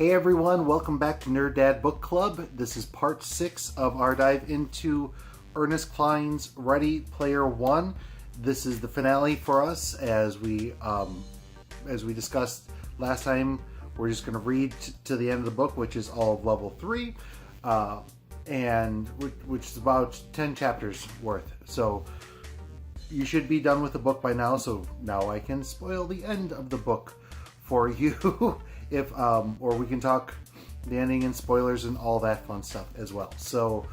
Hey everyone, welcome back to Nerd Dad Book Club. This is part 6 of our dive into Ernest Cline's Ready Player One. This is the finale for us, as we discussed last time. We're just going to read to the end of the book, which is all of level 3, and which is about 10 chapters worth. So you should be done with the book by now. So now I can spoil the end of the book for you. If or we can talk the ending and spoilers and all that fun stuff as well. So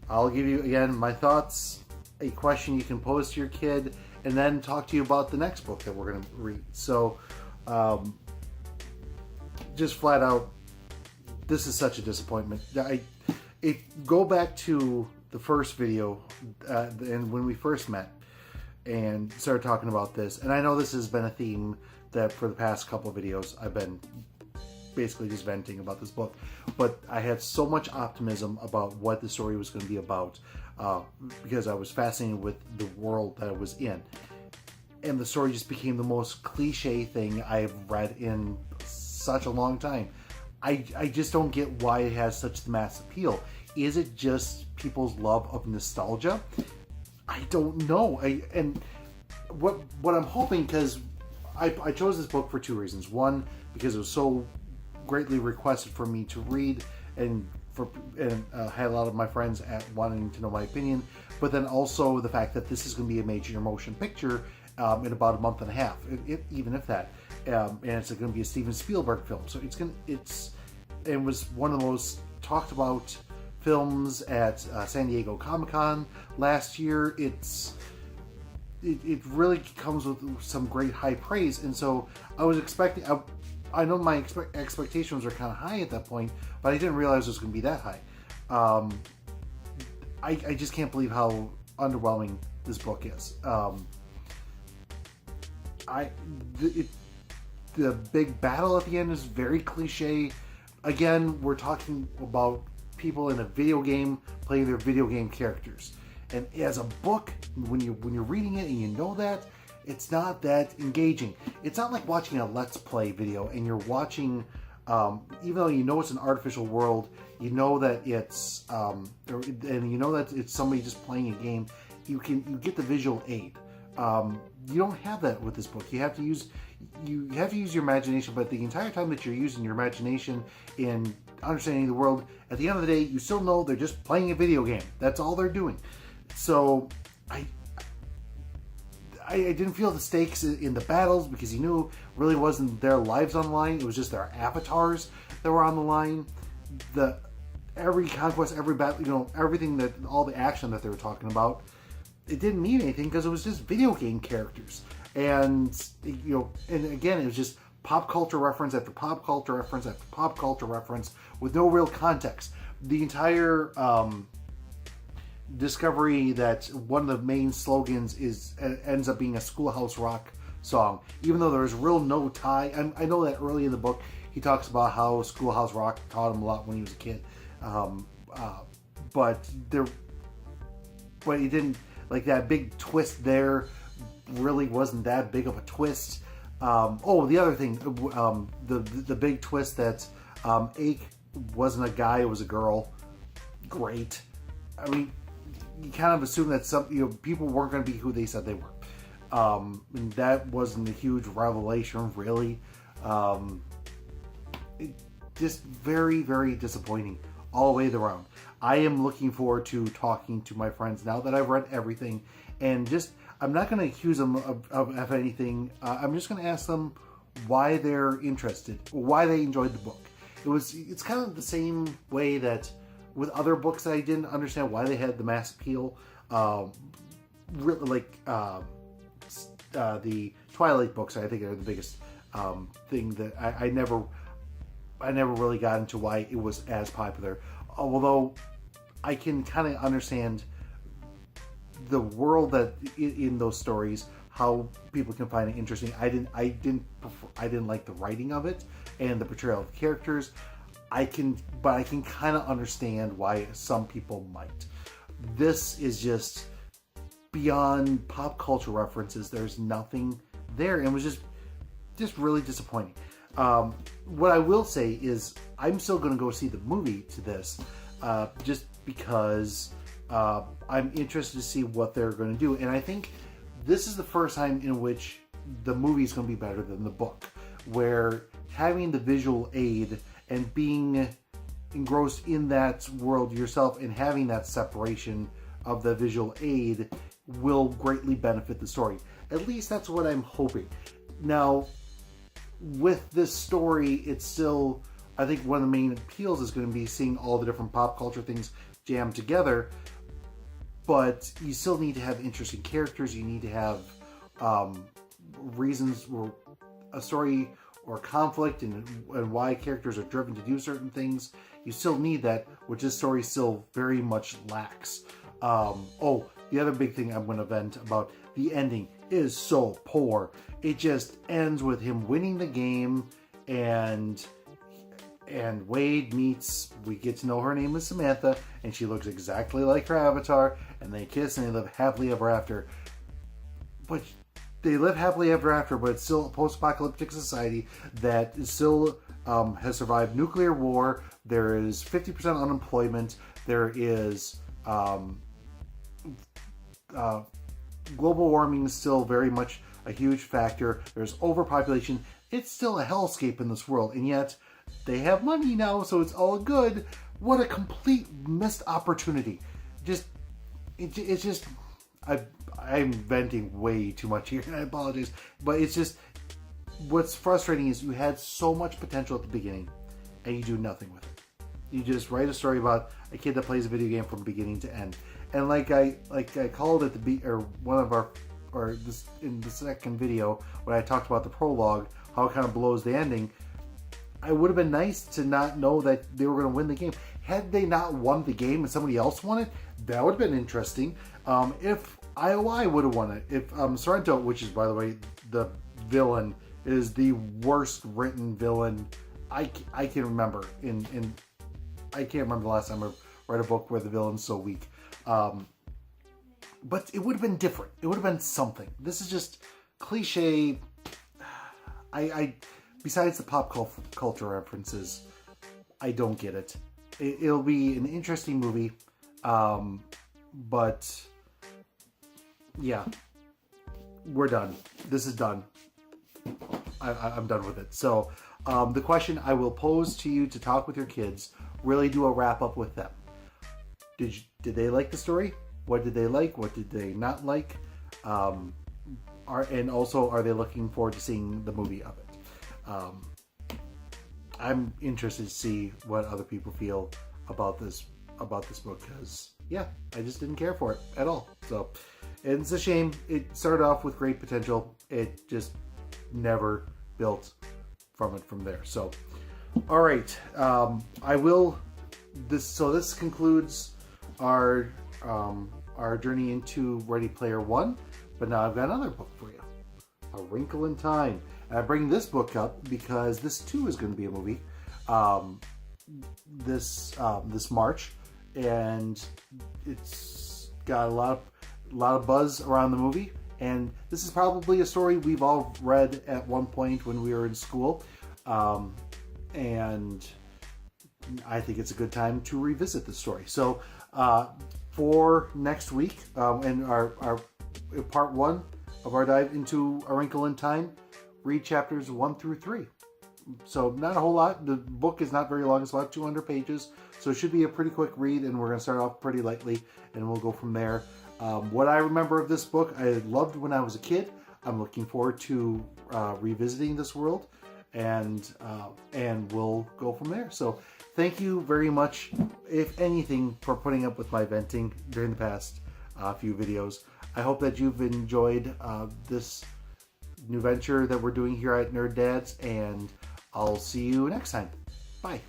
I'll give you again my thoughts, a question you can pose to your kid, and then talk to you about the next book that we're going to read. So just flat out, this is such a disappointment. Go back to the first video and when we first met and started talking about this, and I know this has been a theme that for the past couple of videos I've been basically just venting about this book, but I had so much optimism about what the story was going to be about because I was fascinated with the world that I was in, and the story just became the most cliche thing I've read in such a long time. I just don't get why it has such mass appeal. Is it just people's love of nostalgia? I don't know. And what I'm hoping, because I chose this book for two reasons. One, because it was so greatly requested for me to read, and had a lot of my friends wanting to know my opinion, but then also the fact that this is going to be a major motion picture in about a month and a half, even if that, and it's going to be a Steven Spielberg film. So it was one of the most talked about films at San Diego Comic-Con last year. It really comes with some great high praise, and so I was expecting. I know my expectations were kind of high at that point, but I didn't realize it was going to be that high. I just can't believe how underwhelming this book is. The big battle at the end is very cliche. Again, we're talking about people in a video game playing their video game characters, and as a book, when you're reading it and you know that, it's not that engaging. It's not like watching a Let's Play video and you're watching, even though you know it's an artificial world, you know that it's, and you know that it's somebody just playing a game. You get the visual aid. You don't have that with this book. You have to use your imagination, but the entire time that you're using your imagination in understanding the world, at the end of the day, you still know they're just playing a video game. That's all they're doing. So I didn't feel the stakes in the battles, because you knew it really wasn't their lives on the line. It was just their avatars that were on the line. Every conquest, every battle, everything, all the action that they were talking about, it didn't mean anything because it was just video game characters. And and again, it was just pop culture reference after pop culture reference after pop culture reference with no real context. The entire discovery that one of the main slogans ends up being a Schoolhouse Rock song, even though there's real no tie. I know that early in the book he talks about how Schoolhouse Rock taught him a lot when he was a kid, but he didn't, like, that big twist there really wasn't that big of a twist. The other thing, the big twist that Ake wasn't a guy, it was a girl. Great. I mean, you kind of assume that people weren't going to be who they said they were. And that wasn't a huge revelation, really. Just very, very disappointing all the way around. I am looking forward to talking to my friends now that I've read everything, and I'm not going to accuse them of anything. I'm just going to ask them why they're interested, why they enjoyed the book. It's kind of the same way that with other books that I didn't understand why they had the mass appeal. Really, like the Twilight books, I think, are the biggest thing that I never really got into why it was as popular. Although I can kind of understand the world that in those stories, how people can find it interesting. I didn't like the writing of it and the portrayal of the characters. But I can kind of understand why some people might. This is just beyond pop culture references. There's nothing there, and it was just really disappointing. What I will say is I'm still going to go see the movie to this, just because I'm interested to see what they're going to do. And I think this is the first time in which the movie is going to be better than the book, where having the visual aid and being engrossed in that world yourself and having that separation of the visual aid will greatly benefit the story. At least that's what I'm hoping. Now, with this story, it's still, I think one of the main appeals is going to be seeing all the different pop culture things jammed together, but you still need to have interesting characters. You need to have reasons, or a story or conflict, and why characters are driven to do certain things. You still need that, which this story still very much lacks. Oh, the other big thing I'm going to vent about, the ending is so poor. It just ends with him winning the game, and Wade meets, we get to know her name is Samantha, and she looks exactly like her avatar, and they kiss and they live happily ever after. But they live happily ever after, but it's still a post-apocalyptic society that is still has survived nuclear war. There is 50% unemployment. There is global warming is still very much a huge factor. There's overpopulation. It's still a hellscape in this world, and yet they have money now, so it's all good. What a complete missed opportunity. It's just, I'm venting way too much here, and I apologize, but it's just, what's frustrating is you had so much potential at the beginning, and you do nothing with it. You just write a story about a kid that plays a video game from beginning to end. And like I called it in the second video when I talked about the prologue, how it kind of blows the ending. It would have been nice to not know that they were going to win the game. Had they not won the game and somebody else won it, that would have been interesting. If IOI would have won it, if Sorrento, which is, by the way, the villain, is the worst written villain I can remember. I can't remember the last time I read a book where the villain's so weak. But it would have been different. It would have been something. This is just cliche. Besides the pop culture references, I don't get it. It'll be an interesting movie, but yeah, we're done. This is done. I'm done with it. So the question I will pose to you to talk with your kids, really do a wrap up with them. Did they like the story? What did they like? What did they not like? And also, are they looking forward to seeing the movie of it? I'm interested to see what other people feel about this book, because yeah, I just didn't care for it at all. So it's a shame. It started off with great potential. It just never built from there. So all right, this concludes our journey into Ready Player One. But now I've got another book for you, A Wrinkle in Time. And I bring this book up because this too is going to be a movie this March, and it's got a lot of buzz around the movie. And this is probably a story we've all read at one point when we were in school, and I think it's a good time to revisit the story. So for next week, and our part one of our dive into A Wrinkle in Time, read chapters 1 through 3. So not a whole lot. The book is not very long. It's about 200 pages. So it should be a pretty quick read, and we're going to start off pretty lightly, and we'll go from there. What I remember of this book, I loved when I was a kid. I'm looking forward to revisiting this world, and we'll go from there. So thank you very much, if anything, for putting up with my venting during the past few videos. I hope that you've enjoyed this new venture that we're doing here at Nerd Dads, and I'll see you next time. Bye.